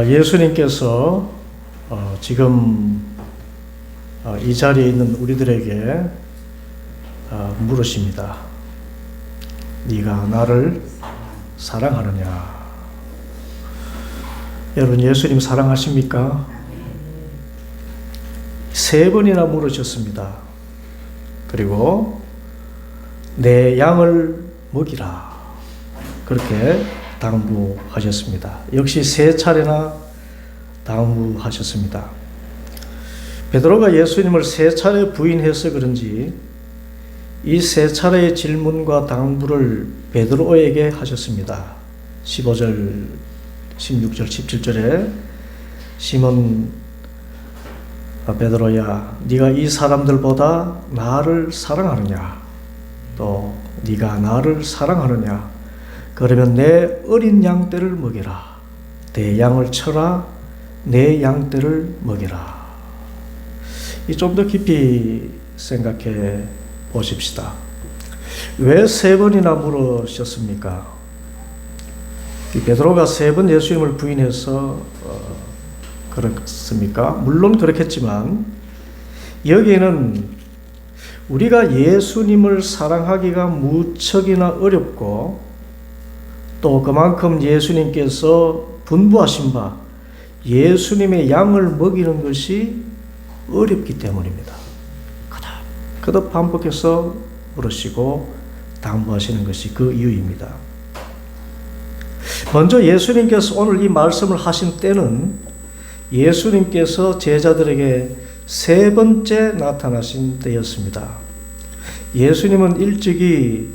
예수님께서 지금 이 자리에 있는 우리들에게 물으십니다. 네가 나를 사랑하느냐? 여러분, 예수님 사랑하십니까? 3번이나 물으셨습니다. 그리고 내 양을 먹이라, 그렇게 당부하셨습니다. 역시 3차례나 당부하셨습니다. 베드로가 예수님을 3차례 부인해서 그런지 이 3차례의 질문과 당부를 베드로에게 하셨습니다. 15절, 16절, 17절에 시몬 베드로야, 네가 이 사람들보다 나를 사랑하느냐? 또 네가 나를 사랑하느냐? 그러면 내 어린 양떼를 먹이라. 내 양을 쳐라. 내 양떼를 먹이라. 좀 더 깊이 생각해 보십시다. 왜 3번이나 물으셨습니까? 베드로가 3번 예수님을 부인해서 그렇습니까? 물론 그렇겠지만 여기에는 우리가 예수님을 사랑하기가 무척이나 어렵고 또 그만큼 예수님께서 분부하신 바 예수님의 양을 먹이는 것이 어렵기 때문입니다. 그덕 반복해서 물으시고 당부하시는 것이 그 이유입니다. 먼저 예수님께서 오늘 이 말씀을 하신 때는 예수님께서 제자들에게 3번째 나타나신 때였습니다. 예수님은 일찍이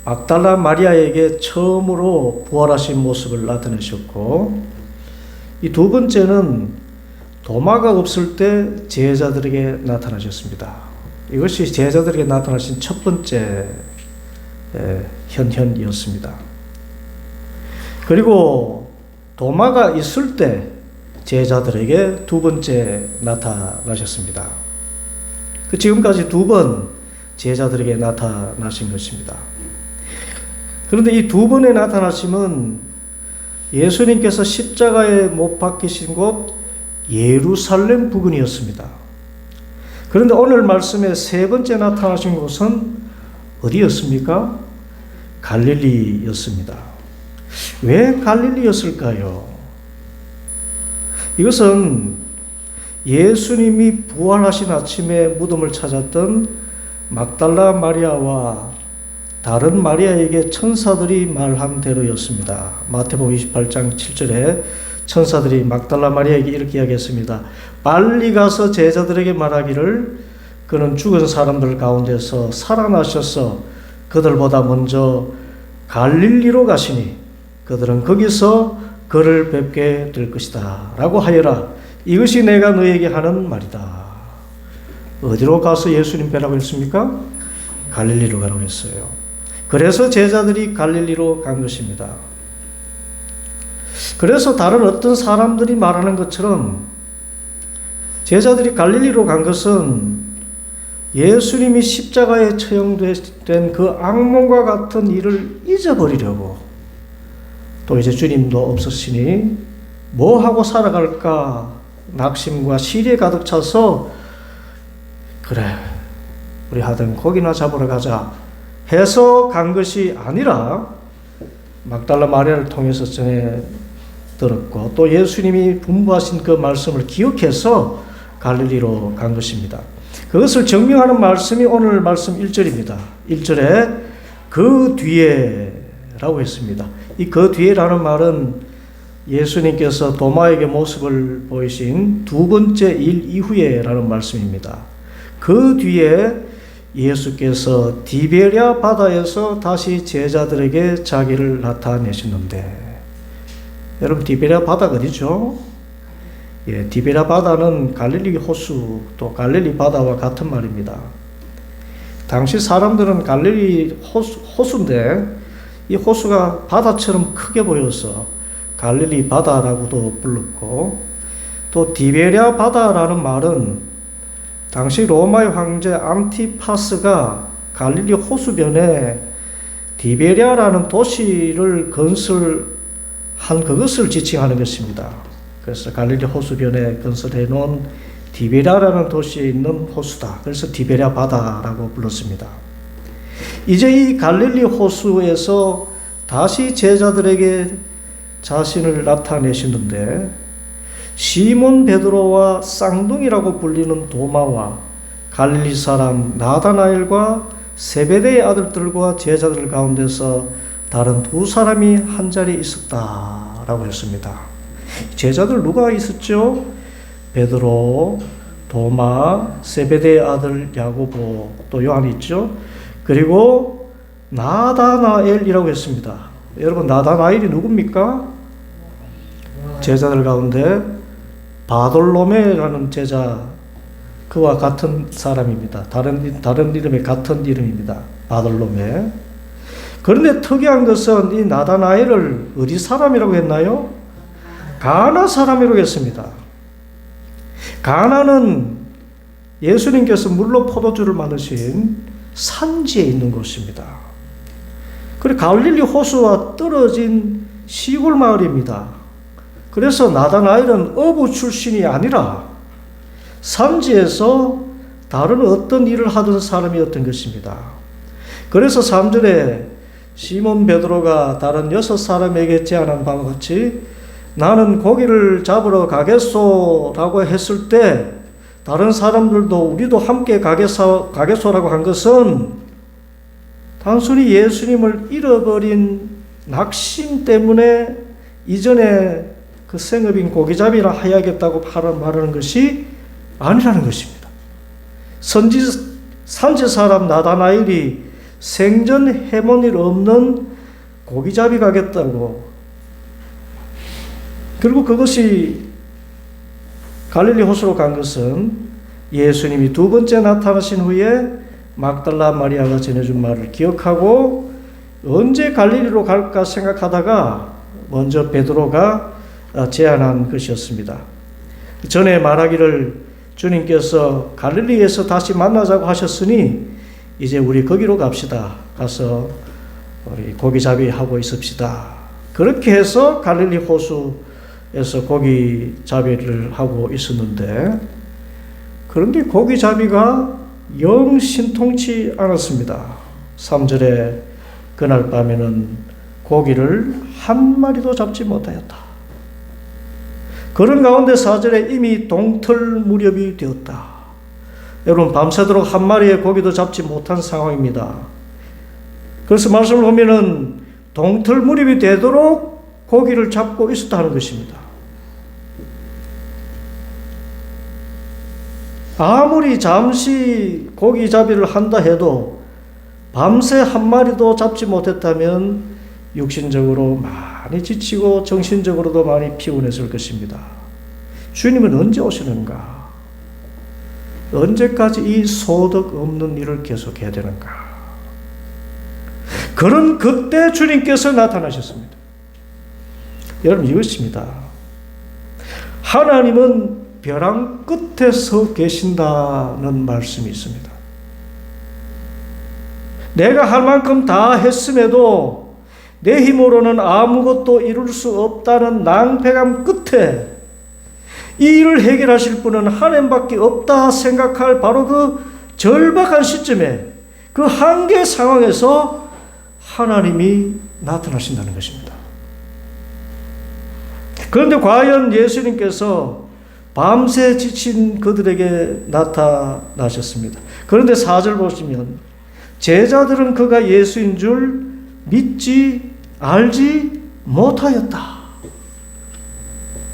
막달라 마리아에게 처음으로 부활하신 모습을 나타내셨고, 이 2번째는 도마가 없을 때 제자들에게 나타나셨습니다. 이것이 제자들에게 나타나신 첫 번째 현현이었습니다. 그리고 도마가 있을 때 제자들에게 2번째 나타나셨습니다. 지금까지 2번 제자들에게 나타나신 것입니다. 그런데 이 2번의 나타나심은 예수님께서 십자가에 못 박히신 곳 예루살렘 부근이었습니다. 그런데 오늘 말씀에 3번째 나타나신 곳은 어디였습니까? 갈릴리였습니다. 왜 갈릴리였을까요? 이것은 예수님이 부활하신 아침에 무덤을 찾았던 막달라 마리아와 다른 마리아에게 천사들이 말한 대로였습니다. 마태복음 28장 7절에 천사들이 막달라 마리아에게 이렇게 이야기했습니다. 빨리 가서 제자들에게 말하기를 그는 죽은 사람들 가운데서 살아나셔서 그들보다 먼저 갈릴리로 가시니 그들은 거기서 그를 뵙게 될 것이다 라고 하여라. 이것이 내가 너에게 하는 말이다. 어디로 가서 예수님 뵈라고 했습니까? 갈릴리로 가라고 했어요. 그래서 제자들이 갈릴리로 간 것입니다. 그래서 다른 어떤 사람들이 말하는 것처럼 제자들이 갈릴리로 간 것은 예수님이 십자가에 처형된 그 악몽과 같은 일을 잊어버리려고, 또 이제 주님도 없으시니 뭐 하고 살아갈까 낙심과 시리에 가득 차서 그래 우리 하여튼 고기나 잡으러 가자 해서 간 것이 아니라 막달라 마리아를 통해서 전해 들었고 또 예수님이 분부하신 그 말씀을 기억해서 갈릴리로 간 것입니다. 그것을 증명하는 말씀이 오늘 말씀 1절입니다. 1절에 그 뒤에 라고 했습니다. 이 그 뒤에라는 말은 예수님께서 도마에게 모습을 보이신 2번째 일 이후에 라는 말씀입니다. 그 뒤에 예수께서 디베랴 바다에서 다시 제자들에게 자기를 나타내셨는데, 여러분 디베랴 바다가 어디죠? 디베랴 바다는 갈릴리 호수 또 갈릴리 바다와 같은 말입니다. 당시 사람들은 갈릴리 호수인데 이 호수가 바다처럼 크게 보여서 갈릴리 바다라고도 불렀고, 또 디베랴 바다라는 말은 당시 로마의 황제 안티파스가 갈릴리 호수변에 디베랴라는 도시를 건설하기 그것을 지칭하는 것입니다. 그래서 갈릴리 호수변에 건설해 놓은 디베랴라는 도시에 있는 호수다. 그래서 디베랴 바다라고 불렀습니다. 이제 이 갈릴리 호수에서 다시 제자들에게 자신을 나타내시는데 시몬 베드로와 쌍둥이라고 불리는 도마와 갈릴리 사람 나다나엘과 세베대의 아들들과 제자들 가운데서 다른 두 사람이 한 자리에 있었다라고 했습니다. 제자들 누가 있었죠? 베드로, 도마, 세베대의 아들 야고보, 또 요한이 있죠. 그리고 나다나엘이라고 했습니다. 여러분, 나다나엘이 누굽니까? 제자들 가운데 바돌로메라는 제자, 그와 같은 사람입니다. 다른 이름의 같은 이름입니다. 바돌로메. 그런데 특이한 것은 이 나다나엘을 어디 사람이라고 했나요? 가나 사람이라고 했습니다. 가나는 예수님께서 물로 포도주를 만드신 산지에 있는 곳입니다. 그리고 갈릴리 호수와 떨어진 시골 마을입니다. 그래서 나다나엘은 어부 출신이 아니라 산지에서 다른 어떤 일을 하던 사람이었던 것입니다. 그래서 3절에 시몬 베드로가 다른 6사람에게 제안한 바와 같이 나는 고기를 잡으러 가겠소라고 했을 때 다른 사람들도 우리도 함께 가겠소라고 한 것은 단순히 예수님을 잃어버린 낙심 때문에 이전에 그 생업인 고기잡이라 하야겠다고 말하는 것이 아니라는 것입니다. 산지 사람 나다나엘이 생전 해본 일 없는 고기잡이 가겠다고, 그리고 그것이 갈릴리 호수로 간 것은 예수님이 두 번째 나타나신 후에 막달라 마리아가 전해준 말을 기억하고 언제 갈릴리로 갈까 생각하다가 먼저 베드로가 제안한 것이었습니다. 전에 말하기를 주님께서 갈릴리에서 다시 만나자고 하셨으니 이제 우리 거기로 갑시다. 가서 우리 고기잡이 하고 있읍시다. 그렇게 해서 갈릴리 호수에서 고기잡이를 하고 있었는데, 그런데 고기잡이가 영 신통치 않았습니다. 3절에 그날 밤에는 고기를 한 마리도 잡지 못하였다. 그런 가운데 4절에 이미 동틀 무렵이 되었다. 여러분, 밤새도록 한 마리의 고기도 잡지 못한 상황입니다. 그래서 말씀을 보면은 동틀 무렵이 되도록 고기를 잡고 있었다는 것입니다. 아무리 잠시 고기잡이를 한다 해도 밤새 한 마리도 잡지 못했다면 육신적으로 많이 지치고 정신적으로도 많이 피곤했을 것입니다. 주님은 언제 오시는가? 언제까지 이 소득 없는 일을 계속해야 되는가? 그런 그때 주님께서 나타나셨습니다. 여러분, 이것입니다. 하나님은 벼랑 끝에 서 계신다는 말씀이 있습니다. 내가 할 만큼 다 했음에도 내 힘으로는 아무것도 이룰 수 없다는 낭패감 끝에 이 일을 해결하실 분은 하나님밖에 없다 생각할 바로 그 절박한 시점에, 그 한계 상황에서 하나님이 나타나신다는 것입니다. 그런데 과연 예수님께서 밤새 지친 그들에게 나타나셨습니다. 그런데 4절 보시면 제자들은 그가 예수인 줄 믿지 알지 못하였다.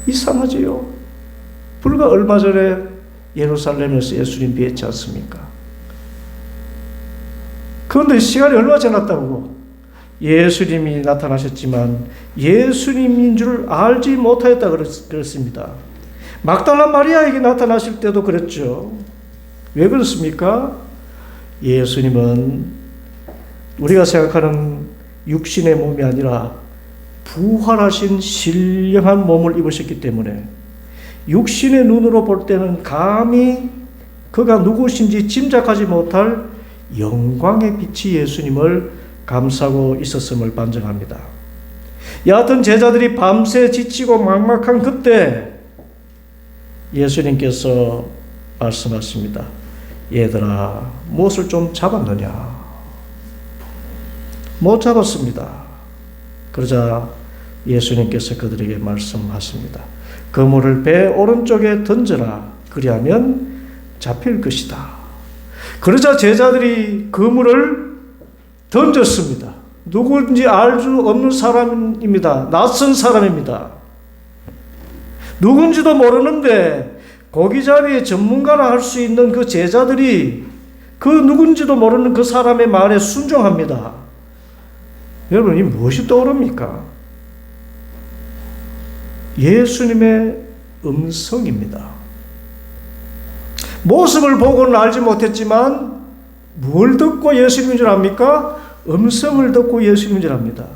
이상하지요? 불과 얼마 전에 예루살렘에서 예수님 뵀지 않습니까? 그런데 시간이 얼마 지났다고 예수님이 나타나셨지만 예수님인 줄 알지 못하였다 그랬습니다. 막달라 마리아에게 나타나실 때도 그랬죠. 왜 그렇습니까? 예수님은 우리가 생각하는 육신의 몸이 아니라 부활하신 신령한 몸을 입으셨기 때문에 육신의 눈으로 볼 때는 감히 그가 누구신지 짐작하지 못할 영광의 빛이 예수님을 감싸고 있었음을 반증합니다. 여하튼 제자들이 밤새 지치고 막막한 그때 예수님께서 말씀하십니다. 얘들아, 무엇을 좀 잡았느냐? 못 잡았습니다. 그러자 예수님께서 그들에게 말씀하십니다. 그물을 배 오른쪽에 던져라. 그리하면 잡힐 것이다. 그러자 제자들이 그물을 던졌습니다. 누구인지 알 수 없는 사람입니다. 낯선 사람입니다. 누군지도 모르는데 고기잡이의 전문가라 할 수 있는 그 제자들이 그 누군지도 모르는 그 사람의 말에 순종합니다. 여러분, 이 무엇이 떠오릅니까? 예수님의 음성입니다. 모습을 보고는 알지 못했지만 뭘 듣고 예수님인 줄 압니까? 음성을 듣고 예수님인 줄 압니다.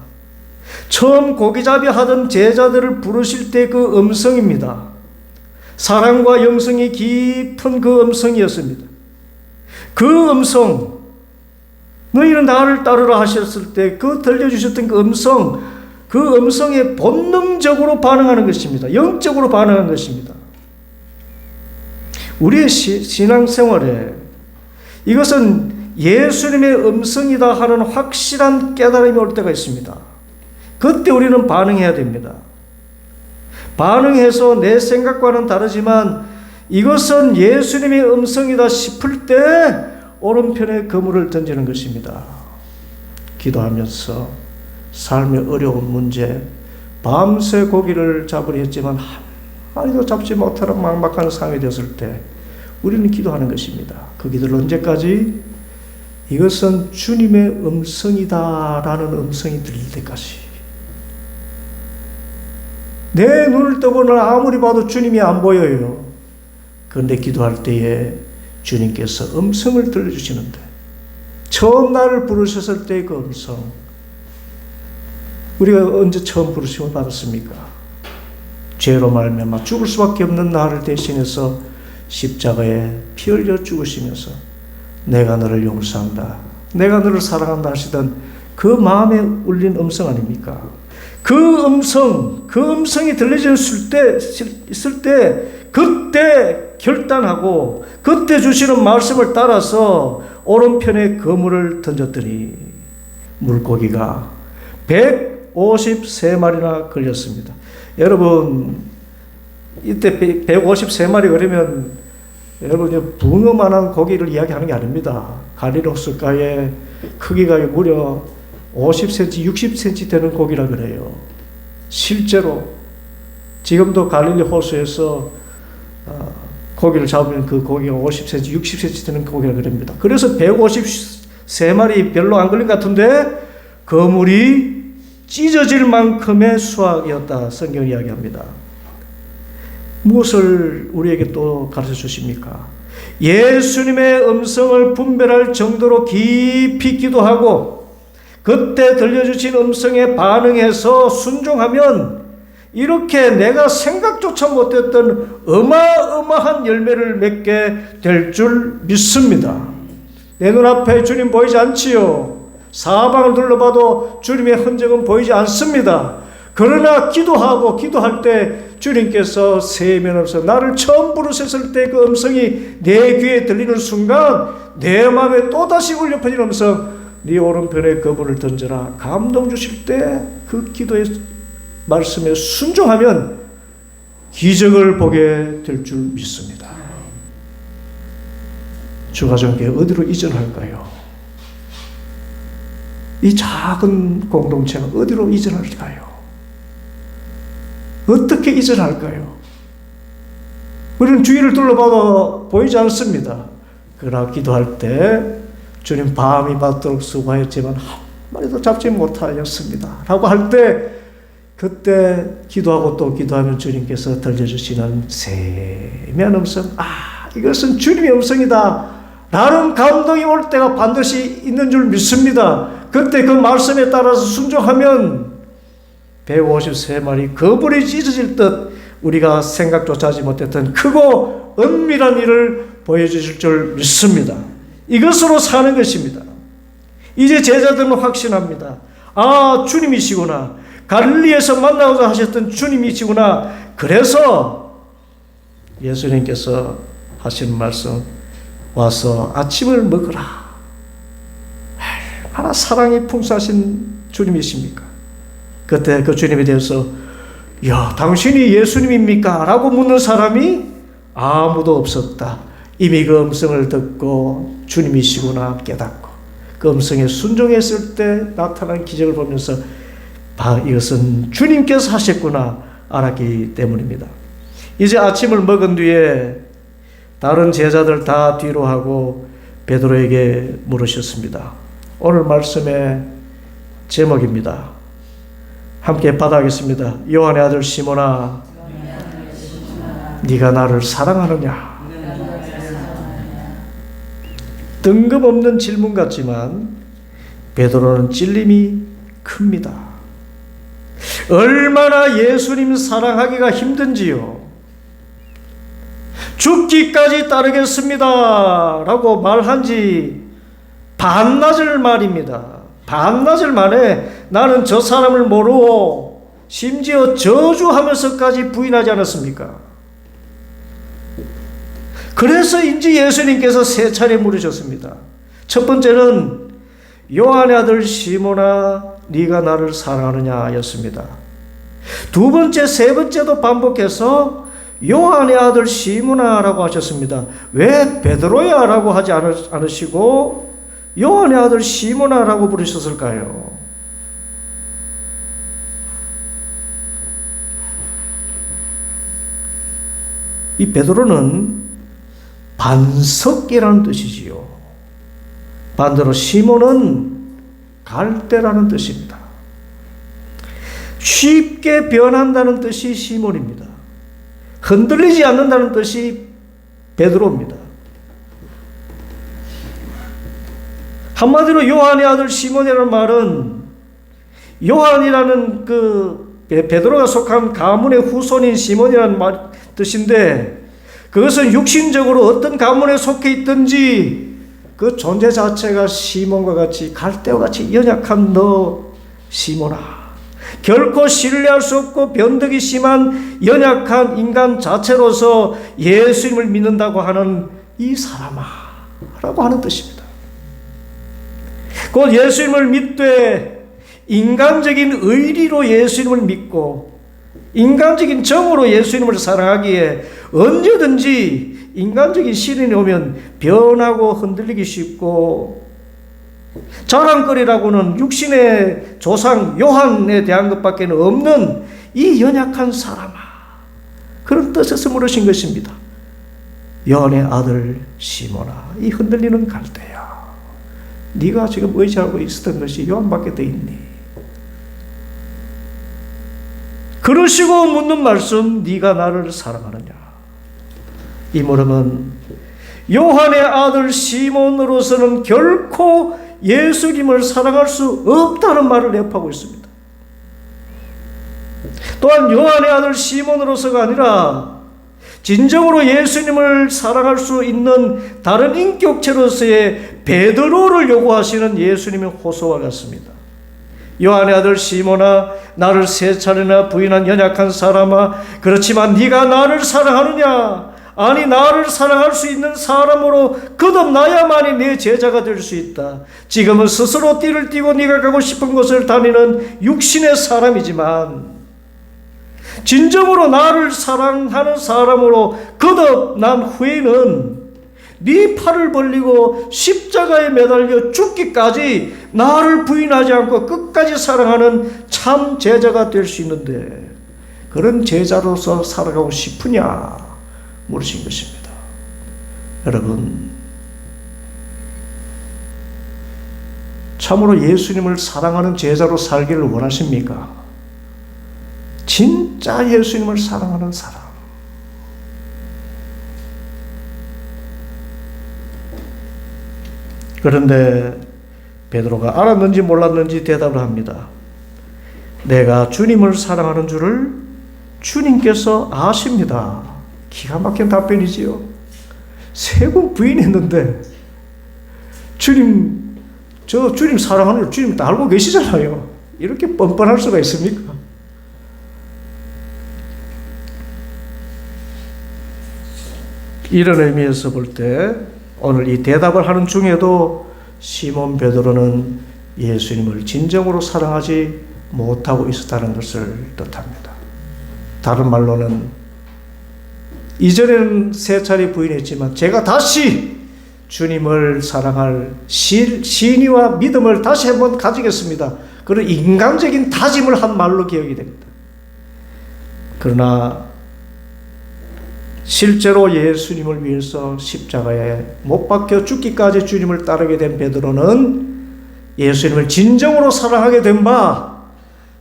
처음 고기잡이 하던 제자들을 부르실 때 그 음성입니다. 사랑과 영성이 깊은 그 음성이었습니다. 그 음성, 너희는 나를 따르라 하셨을 때 그 들려주셨던 그 음성에 본능적으로 반응하는 것입니다. 영적으로 반응하는 것입니다. 우리의 신앙생활에 이것은 예수님의 음성이다 하는 확실한 깨달음이 올 때가 있습니다. 그때 우리는 반응해야 됩니다. 반응해서 내 생각과는 다르지만 이것은 예수님의 음성이다 싶을 때 오른편에 그물을 던지는 것입니다. 기도하면서 삶의 어려운 문제, 밤새 고기를 잡으려 했지만 한 마리도 잡지 못하는 막막한 상황이 되었을 때 우리는 기도하는 것입니다. 그 기도를 언제까지? 이것은 주님의 음성이다라는 음성이 들릴 때까지. 내 눈을 떠보는 아무리 봐도 주님이 안 보여요. 그런데 기도할 때에 주님께서 음성을 들려주시는데 처음 나를 부르셨을 때의 그 음성, 우리가 언제 처음 부르심을 받았습니까? 죄로 말미암아 죽을 수밖에 없는 나를 대신해서 십자가에 피 흘려 죽으시면서 내가 너를 용서한다, 내가 너를 사랑한다 하시던 그 마음에 울린 음성 아닙니까? 그 음성이 들려졌을 때 그때 결단하고 그때 주시는 말씀을 따라서 오른편에 그물을 던졌더니 물고기가 153마리나 걸렸습니다. 여러분, 이때 153마리 그러면 여러분 붕어만한 고기를 이야기하는 게 아닙니다. 갈릴리 호숫가에 크기가 무려 50cm, 60cm 되는 고기라 그래요. 실제로 지금도 갈릴리 호수에서 고기를 잡으면 그 고기가 50cm, 60cm 되는 고기라 그럽니다. 그래서 153마리 별로 안 걸린 것 같은데 그물이 찢어질 만큼의 수확이었다. 성경이 이야기합니다. 무엇을 우리에게 또 가르쳐 주십니까? 예수님의 음성을 분별할 정도로 깊이 기도하고 그때 들려주신 음성에 반응해서 순종하면 이렇게 내가 생각조차 못했던 어마어마한 열매를 맺게 될 줄 믿습니다. 내 눈앞에 주님 보이지 않지요? 사방을 둘러봐도 주님의 흔적은 보이지 않습니다. 그러나 기도할 때 주님께서 세면없어 나를 처음 부르셨을 때 그 음성이 내 귀에 들리는 순간 내 마음에 또다시 울려 퍼지는 음성, 네 오른편에 그물을 던져라. 감동 주실 때 그 기도의 말씀에 순종하면 기적을 보게 될 줄 믿습니다. 주가정교회 어디로 이전할까요? 이 작은 공동체가 어디로 이전할까요? 어떻게 이전할까요? 우리는 주위를 둘러봐도 보이지 않습니다. 그러나 기도할 때 주님 밤이 밝도록 수고하였지만 한 마리도 잡지 못하였습니다 라고 할 때 그때 기도하고 또 기도하면 주님께서 들려주시는 세미한 음성, 이것은 주님의 음성이다 라는 감동이 올 때가 반드시 있는 줄 믿습니다. 그때 그 말씀에 따라서 순종하면 153마리 그물이 찢어질 듯 우리가 생각조차 하지 못했던 크고 은밀한 일을 보여주실 줄 믿습니다. 이것으로 사는 것입니다. 이제 제자들은 확신합니다. 주님이시구나. 갈릴리에서 만나고자 하셨던 주님이시구나. 그래서 예수님께서 하시는 말씀, 와서 아침을 먹으라. 얼마나 사랑이 풍성하신 주님이십니까? 그때 그 주님에 대해서 야, 당신이 예수님입니까? 라고 묻는 사람이 아무도 없었다. 이미 그 음성을 듣고 주님이시구나 깨닫고 그 음성에 순종했을 때 나타난 기적을 보면서 이것은 주님께서 하셨구나 알았기 때문입니다. 이제 아침을 먹은 뒤에 다른 제자들 다 뒤로 하고 베드로에게 물으셨습니다. 오늘 말씀의 제목입니다. 함께 받아가겠습니다. 요한의 아들 시몬아, 네가 나를 사랑하느냐? 뜬금없는 질문 같지만 베드로는 찔림이 큽니다. 얼마나 예수님 사랑하기가 힘든지요. 죽기까지 따르겠습니다 라고 말한 지 반나절 말입니다. 반나절 만에 나는 저 사람을 모르고 심지어 저주하면서까지 부인하지 않았습니까? 그래서인지 예수님께서 세 차례 물으셨습니다. 첫 번째는 요한의 아들 시몬아, 네가 나를 사랑하느냐 였습니다. 두 번째, 세 번째도 반복해서 요한의 아들 시몬아 라고 하셨습니다. 왜 베드로야 라고 하지 않으시고 요한의 아들 시몬아 라고 부르셨을까요? 이 베드로는 반석이라는 뜻이지요. 반대로 시몬은 갈대라는 뜻입니다. 쉽게 변한다는 뜻이 시몬입니다. 흔들리지 않는다는 뜻이 베드로입니다. 한마디로 요한의 아들 시몬이라는 말은 요한이라는 베드로가 속한 가문의 후손인 시몬이라는 뜻인데 그것은 육신적으로 어떤 가문에 속해 있든지 그 존재 자체가 시몬과 같이 갈대와 같이 연약한 너 시몬아, 결코 신뢰할 수 없고 변덕이 심한 연약한 인간 자체로서 예수님을 믿는다고 하는 이 사람아 라고 하는 뜻입니다. 곧 예수님을 믿되 인간적인 의리로 예수님을 믿고 인간적인 정으로 예수님을 사랑하기에 언제든지 인간적인 시련이 오면 변하고 흔들리기 쉽고 자랑거리라고는 육신의 조상 요한에 대한 것밖에 없는 이 연약한 사람아, 그런 뜻에서 물으신 것입니다. 요한의 아들 시몬아, 이 흔들리는 갈대야, 네가 지금 의지하고 있었던 것이 요한밖에 더 있니? 그러시고 묻는 말씀, 네가 나를 사랑하느냐? 이 물음은 요한의 아들 시몬으로서는 결코 예수님을 사랑할 수 없다는 말을 내포하고 있습니다. 또한 요한의 아들 시몬으로서가 아니라 진정으로 예수님을 사랑할 수 있는 다른 인격체로서의 베드로를 요구하시는 예수님의 호소와 같습니다. 요한의 아들 시몬아, 나를 세 차례나 부인한 연약한 사람아, 그렇지만 네가 나를 사랑하느냐? 아니, 나를 사랑할 수 있는 사람으로 거듭나야만이 내 제자가 될 수 있다. 지금은 스스로 띠를 띠고 네가 가고 싶은 곳을 다니는 육신의 사람이지만 진정으로 나를 사랑하는 사람으로 거듭난 후에는 네 팔을 벌리고 십자가에 매달려 죽기까지 나를 부인하지 않고 끝까지 사랑하는 참 제자가 될 수 있는데 그런 제자로서 살아가고 싶으냐 물으신 것입니다. 여러분, 참으로 예수님을 사랑하는 제자로 살기를 원하십니까? 진짜 예수님을 사랑하는 사람, 그런데 베드로가 알았는지 몰랐는지 대답을 합니다. 내가 주님을 사랑하는 줄을 주님께서 아십니다. 기가 막힌 답변이지요. 세 번 부인했는데 주님 사랑하는 줄 주님 다 알고 계시잖아요. 이렇게 뻔뻔할 수가 있습니까? 이런 의미에서 볼 때 오늘 이 대답을 하는 중에도 시몬 베드로는 예수님을 진정으로 사랑하지 못하고 있었다는 것을 뜻합니다. 다른 말로는 이전에는 3차례 부인했지만 제가 다시 주님을 사랑할 신의와 믿음을 다시 한번 가지겠습니다. 그런 인간적인 다짐을 한 말로 기억이 됩니다. 그러나 실제로 예수님을 위해서 십자가에 못 박혀 죽기까지 주님을 따르게 된 베드로는 예수님을 진정으로 사랑하게 된 바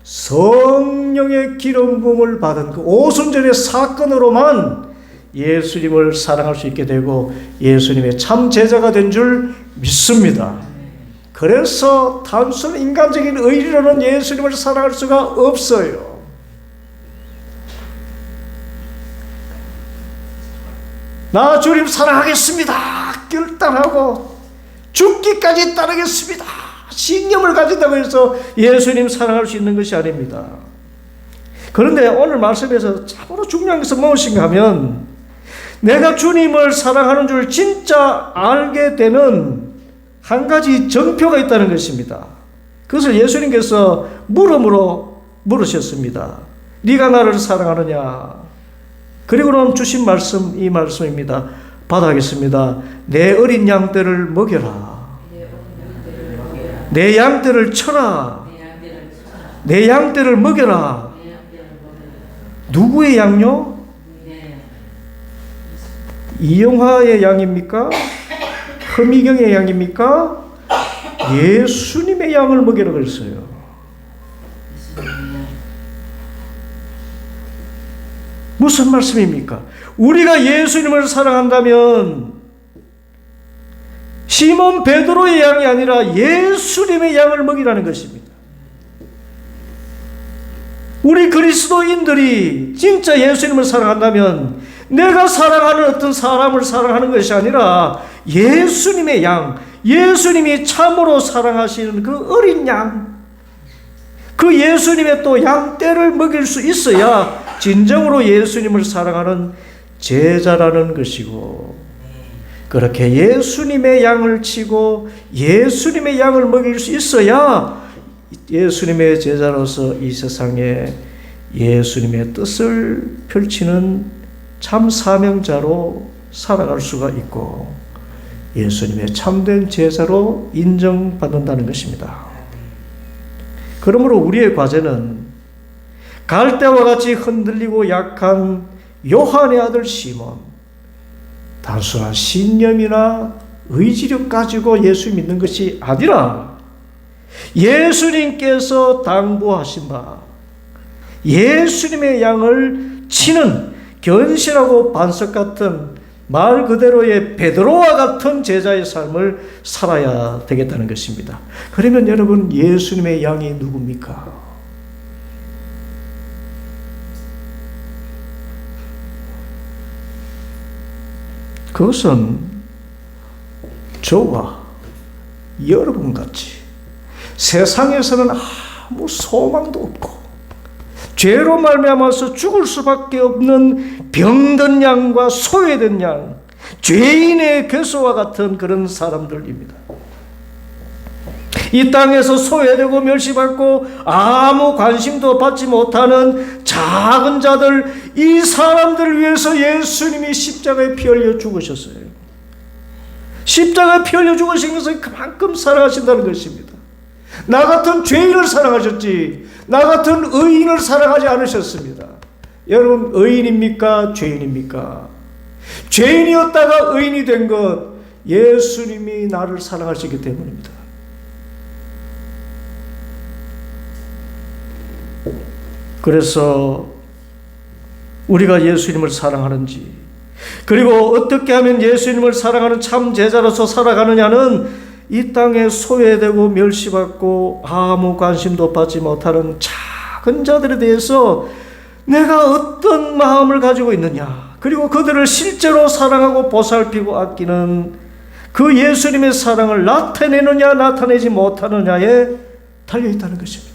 성령의 기름 부음을 받은 그 오순절의 사건으로만 예수님을 사랑할 수 있게 되고 예수님의 참 제자가 된 줄 믿습니다. 그래서 단순 인간적인 의리로는 예수님을 사랑할 수가 없어요. 나 주님 사랑하겠습니다. 결단하고 죽기까지 따르겠습니다. 신념을 가진다고 해서 예수님 사랑할 수 있는 것이 아닙니다. 그런데 오늘 말씀에서 참으로 중요한 것은 무엇인가 하면 내가 주님을 사랑하는 줄 진짜 알게 되는 한 가지 정표가 있다는 것입니다. 그것을 예수님께서 물음으로 물으셨습니다. 네가 나를 사랑하느냐? 그리고는 주신 말씀, 이 말씀입니다. 받아가겠습니다. 내 어린 양떼를 먹여라. 내 양떼를 쳐라. 내 양떼를 먹여라. 누구의 양요? 이영화의 양입니까? 허미경의 양입니까? 예수님의 양을 먹이라 그랬어요. 무슨 말씀입니까? 우리가 예수님을 사랑한다면 시몬 베드로의 양이 아니라 예수님의 양을 먹이라는 것입니다. 우리 그리스도인들이 진짜 예수님을 사랑한다면 내가 사랑하는 어떤 사람을 사랑하는 것이 아니라 예수님의 양, 예수님이 참으로 사랑하시는 그 어린 양, 그 예수님의 또 양떼를 먹일 수 있어야 진정으로 예수님을 사랑하는 제자라는 것이고, 그렇게 예수님의 양을 치고 예수님의 양을 먹일 수 있어야 예수님의 제자로서 이 세상에 예수님의 뜻을 펼치는 참 사명자로 살아갈 수가 있고 예수님의 참된 제자로 인정받는다는 것입니다. 그러므로 우리의 과제는 갈대와 같이 흔들리고 약한 요한의 아들 시몬, 단순한 신념이나 의지력 가지고 예수 믿는 것이 아니라 예수님께서 당부하신 바 예수님의 양을 치는 견실하고 반석 같은 말 그대로의 베드로와 같은 제자의 삶을 살아야 되겠다는 것입니다. 그러면 여러분, 예수님의 양이 누굽니까? 그것은 저와 여러분같이 세상에서는 아무 소망도 없고 죄로 말미암아서 죽을 수밖에 없는 병든 양과 소외된 양, 죄인의 괴소와 같은 그런 사람들입니다. 이 땅에서 소외되고 멸시받고 아무 관심도 받지 못하는 작은 자들, 이 사람들을 위해서 예수님이 십자가에 피 흘려 죽으셨어요. 십자가에 피 흘려 죽으신 것은 그만큼 사랑하신다는 것입니다. 나 같은 죄인을 사랑하셨지 나 같은 의인을 사랑하지 않으셨습니다. 여러분, 의인입니까? 죄인입니까? 죄인이었다가 의인이 된 것, 예수님이 나를 사랑하시기 때문입니다. 그래서 우리가 예수님을 사랑하는지, 그리고 어떻게 하면 예수님을 사랑하는 참 제자로서 살아가느냐는 이 땅에 소외되고 멸시받고 아무 관심도 받지 못하는 작은 자들에 대해서 내가 어떤 마음을 가지고 있느냐, 그리고 그들을 실제로 사랑하고 보살피고 아끼는 그 예수님의 사랑을 나타내느냐 나타내지 못하느냐에 달려있다는 것입니다.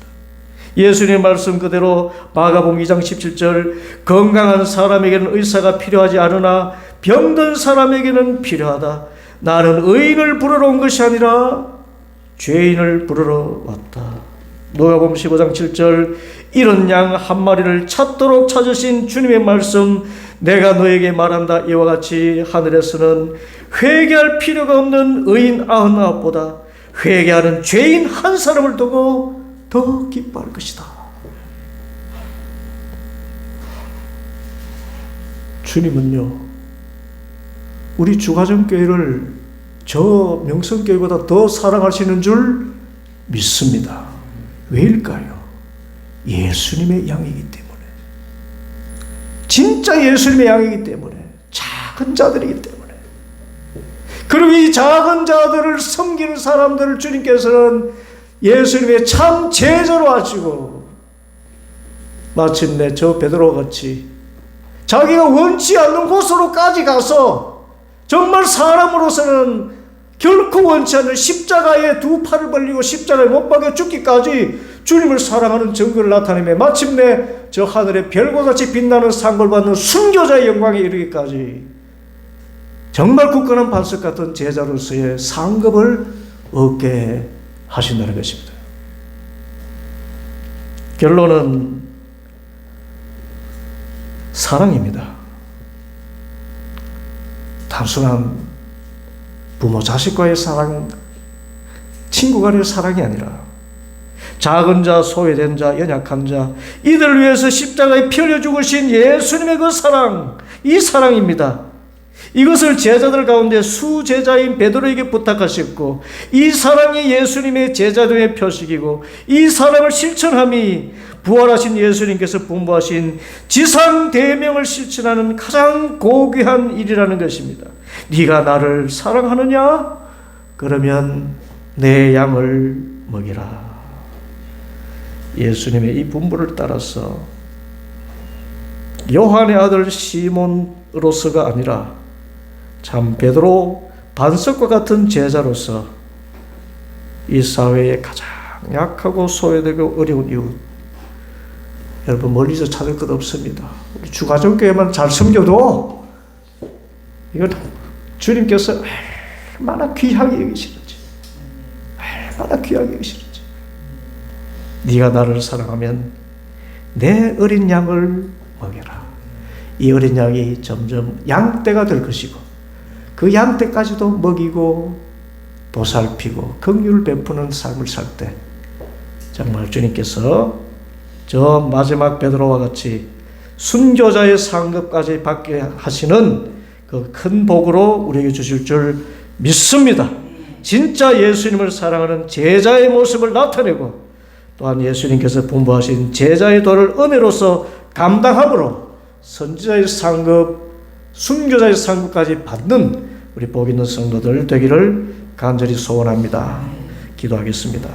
예수님의 말씀 그대로 마가복음 2장 17절, 건강한 사람에게는 의사가 필요하지 않으나 병든 사람에게는 필요하다. 나는 의인을 부르러 온 것이 아니라 죄인을 부르러 왔다. 누가복음 15장 7절 이런 양 한 마리를 찾도록 찾으신 주님의 말씀 내가 너에게 말한다. 이와 같이 하늘에서는 회개할 필요가 없는 의인 99보다 회개하는 죄인 한 사람을 두고 더 기뻐할 것이다. 주님은요, 우리 주가정교회를 저 명성교회보다 더 사랑하시는 줄 믿습니다. 왜일까요? 예수님의 양이기 때문에. 진짜 예수님의 양이기 때문에. 작은 자들이기 때문에. 그리고 이 작은 자들을 섬기는 사람들을 주님께서는 예수님의 참 제자로 하시고 마침내 저 베드로와 같이 자기가 원치 않는 곳으로까지 가서 정말 사람으로서는 결코 원치 않는 십자가에 두 팔을 벌리고 십자가에 못 박여 죽기까지 주님을 사랑하는 증거를 나타내며 마침내 저 하늘의 별과 같이 빛나는 상을 받는 순교자의 영광에 이르기까지 정말 굳건한 반석 같은 제자로서의 상급을 얻게 하신다는 것입니다. 결론은 사랑입니다. 단순한 부모 자식과의 사랑, 친구 간의 사랑이 아니라 작은 자, 소외된 자, 연약한 자, 이들을 위해서 십자가에 피 흘려 죽으신 예수님의 그 사랑, 이 사랑입니다. 이것을 제자들 가운데 수제자인 베드로에게 부탁하셨고 이 사랑이 예수님의 제자됨의 표식이고 이 사랑을 실천함이 부활하신 예수님께서 분부하신 지상대명을 실천하는 가장 고귀한 일이라는 것입니다. 네가 나를 사랑하느냐? 그러면 내 양을 먹이라. 예수님의 이 분부를 따라서 요한의 아들 시몬으로서가 아니라 참 베드로 반석과 같은 제자로서 이 사회에 가장 약하고 소외되고 어려운 이웃, 여러분 멀리서 찾을 것 없습니다. 우리 주가정교회만 잘 섬겨도 이건 주님께서 얼마나 귀하게 여기시는지, 얼마나 귀하게 여기시는지. 네가 나를 사랑하면 내 어린 양을 먹여라. 이 어린 양이 점점 양떼가 될 것이고 그 양떼까지도 먹이고 보살피고 긍휼을 베푸는 삶을 살 때 정말 주님께서 저 마지막 베드로와 같이 순교자의 상급까지 받게 하시는 그 큰 복으로 우리에게 주실 줄 믿습니다. 진짜 예수님을 사랑하는 제자의 모습을 나타내고 또한 예수님께서 분부하신 제자의 도를 은혜로서 감당함으로 선지자의 상급, 순교자의 상급까지 받는 우리 복 있는 성도들 되기를 간절히 소원합니다. 기도하겠습니다.